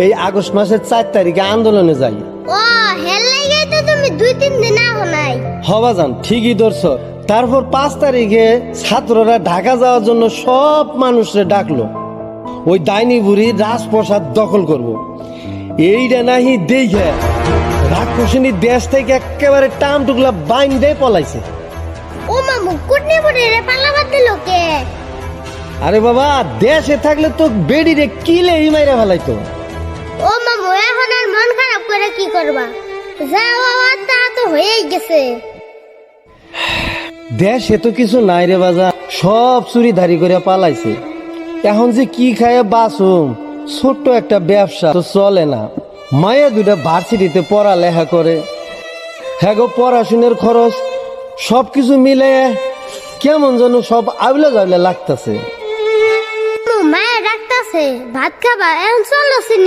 এই আগস্ট মাসের 4 তারিখে আন্দোলনে যাই। ও হেল লাগে তো তুমি 2-3 দিন আহো নাই। হবাজান ঠিকই ধরছ। তারপর 5 তারিখে ছাত্ররা ঢাকা যাওয়ার জন্য সব মানুষরে ডাকলো, ওই ডাইনি বুড়ি রাজপ্রসাদ দখল করব। এইটা নাহি দেখে রাক্ষসিনী দেশ থেকে একেবারে টাম টুকলা বাইন দিয়ে পলাইছে। ও মামু কুটনি বুড়ি রে পালাবার দিল কে? আরে বাবা, দেশে থাকলে তো বেডিরে কিলে মাইরা ফেলাইতো। ও মামু এখন আর মন খারাপ করে কি করবা, যা হওয়ার তা তো হয়েই গেছে। দেশে তো কিছু নাই রে বাজা, সব চুরিধারি করে পালাইছে। এখন যে কি খায় বাসুম, ছোট্ট একটা ব্যবসা তো চলে না। মায়া দুটা ভার্সিটিতে পড়ালেখা করে, হ্যাঁ গো পড়াশোনার খরচ সবকিছু মিলে কেমন যেন সব আউলা জাউলা লাগতেছে। মায়ের ডাকতাছে ভাত খাবা, এখন চলো।